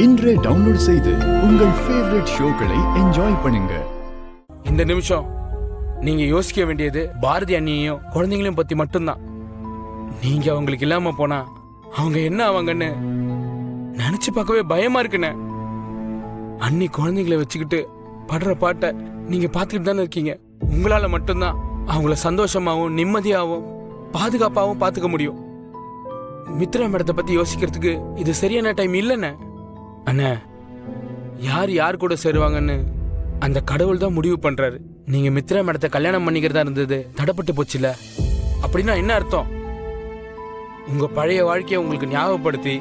இன்றே டவுன்லோட் செய்து உங்கள் ஃபேவரட் ஷோக்களை என்ஜாய் பண்ணுங்க. இந்த நிமிஷம் நீங்க யோசிக்க வேண்டியது பாரதி அண்ணியையும் குழந்தைங்களையும் பத்தி மட்டும்தான். நீங்க அவங்களுக்கு இல்லாம போனா அவங்க என்ன ஆவாங்கன்னு நினைச்சு பார்க்கவே பயமா இருக்குண்ணே. அண்ணி குழந்தைங்களை வச்சுக்கிட்டு படுற பாட்டை நீங்க பார்த்துக்கிட்டு தானே இருக்கீங்க. உங்களால மட்டும்தான் அவங்கள சந்தோஷமாவும் நிம்மதியாகவும் பாதுகாப்பாகவும் பார்த்துக்க முடியும். மித்ரா மேடத்தை பத்தி யோசிக்கிறதுக்கு இது சரியான டைம் இல்லைண்ணே. அண்ணே, யார் யார் கூட சேருவாங்கன்னு அந்த கடவுள் தான் முடிவு பண்றாரு. நீங்க மித்ரா மேடத்தை கல்யாணம் பண்ணிக்கிறதா இருந்தது தடப்பட்டு போச்சுல. அப்படின்னா என்ன அர்த்தம்? உங்க பழைய வாழ்க்கையை உங்களுக்கு ஞாபகப்படுத்தி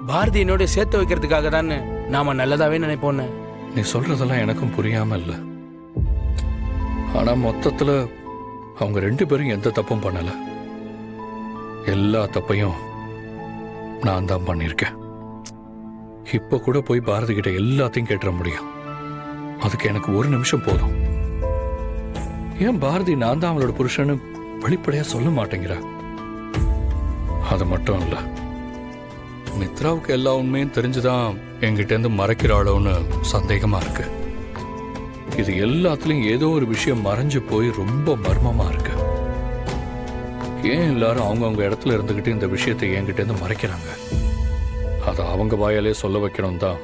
பாரதி என்னோட சேர்த்து வைக்கிறதுக்காக தானே நாம நல்லதாவே நினைப்போன்னு. நீ சொல்றதெல்லாம் எனக்கும் புரியாம இல்ல. ஆனா மொத்தத்துல அவங்க 2 பேரும் எந்த தப்பும் பண்ணல. எல்லா தப்பையும் நான் தான் பண்ணியிருக்கேன். இப்ப கூட போய் பாரதி கிட்ட எல்லாத்தையும் கேட்டுற முடியும். அதுக்கு எனக்கு 1 நிமிஷம் போதும். ஏன் பாரதி நான் தான் அவளோட புருஷன்னு வெளிப்படையா சொல்ல மாட்டேங்கிறா? அது மட்டும் இல்ல, மித்ராவுக்கு எல்லா உண்மையும் தெரிஞ்சுதான் என்கிட்ட இருந்து மறைக்கிறாளோன்னு சந்தேகமா இருக்கு. இது எல்லாத்துலயும் ஏதோ ஒரு விஷயம் மறைஞ்சு போய் ரொம்ப மர்மமா இருக்கு. ஏன் எல்லாரும் அவங்கவுங்க இடத்துல இருந்துகிட்டு இந்த விஷயத்தை என்கிட்ட இருந்து மறைக்கிறாங்க? அதை அவங்க வாயாலே சொல்ல வைக்கணும் தான்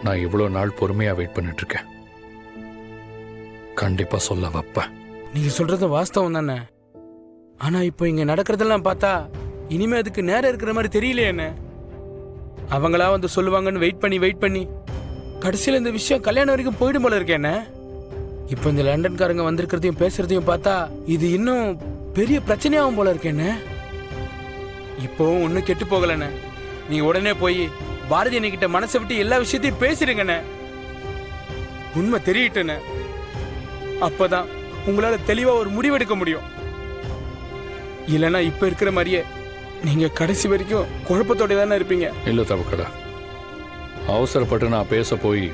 நான் இவ்வளவு நாள் பொறுமையா வெயிட் பண்ணிட்டு இருக்கேன். கண்டிப்பா சொல்ல வைப்பேன். நீங்க சொல்றது வாஸ்தவம் தானே. ஆனா இப்போ இங்க நடக்கிறதெல்லாம் பார்த்தா இனிமே அதுக்கு நேரம் இருக்கிற மாதிரி தெரியலையே என்ன. அவங்களா வந்து சொல்லுவாங்கன்னு வெயிட் பண்ணி கடைசியில் இந்த விஷயம் கல்யாணம் வரைக்கும் போயிடும் போல இருக்கேன். இப்போ இந்த லண்டன்காரங்க வந்திருக்கிறதையும் பேசுறதையும் பார்த்தா இது இன்னும் பெரிய பிரச்சனையாகும் போல இருக்கேன்னு. இப்போ ஒன்னும் கெட்டு போகலண்ணே. நீங்க உடனே போய் பாரதி அன்னைக்கிட்ட மனசை விட்டு எல்லா விஷயத்தையும் பேசிடுங்கண்ணே. உண்மை தெரியட்டுண்ணே. அப்பதான் உங்களால தெளிவா ஒரு முடிவெடுக்க முடியும். இல்லைன்னா இப்ப இருக்கிற மாதிரியே நீங்க கடைசி வரைக்கும் குழப்பத்தோட தானே இருப்பீங்க. இல்ல தவக்கடா, அவசரப்பட்டு நான் பேச போய்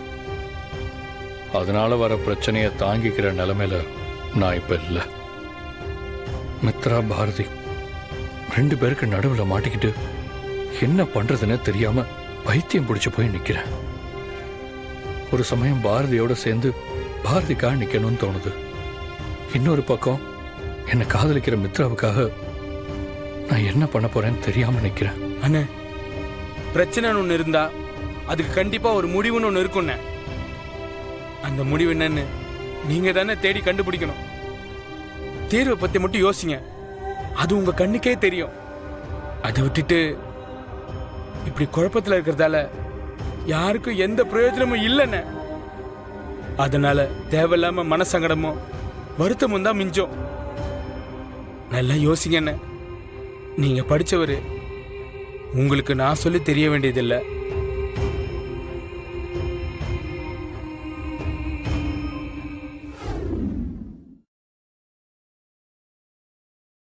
அதனால வர பிரச்சனையை தாங்கிக்கிற நிலைமையில நான் இப்ப இல்லை. மித்ரா பாரதி 2 பேருக்கு நடுவில் மாட்டிக்கிட்டு என்ன பண்றதுன்னு தெரியாம பைத்தியம் பிடிச்சு போய் நிக்கிறேன். ஒரு சமயம் பாரதியோட சேர்ந்து பாரதிக்காக நிக்கணும்னு தோணுது. இன்னொரு பக்கம் என்னை காதலிக்கிற மித்ராவுக்காக நான் என்ன பண்ண போறேன்னு தெரியாம நிக்கிறேன். அண்ணே, பிரச்சனைன்னு ஒண்ணு இருந்தா அதுக்கு கண்டிப்பா ஒரு முடிவுன்னு ஒண்ணு இருக்கும்ண்ணே. அந்த முடிவு என்னன்னு நீங்க தானே தேடி கண்டுபிடிக்கணும். தீர்வை பத்தி மட்டும் யோசிங்க. அது உங்க கண்ணுக்கே தெரியும். அதை விட்டுட்டு இப்படி குழப்பத்துல இருக்கிறதால யாருக்கும் எந்த பிரயோஜனமும் இல்லைன்னு. அதனால தேவையில்லாம மனசங்கடமும் வருத்தமும் தான் மிஞ்சம். நல்லா யோசிங்கண்ணே. நீங்க படிச்சவரு, உங்களுக்கு நான் சொல்லி தெரிய வேண்டியதில்லை.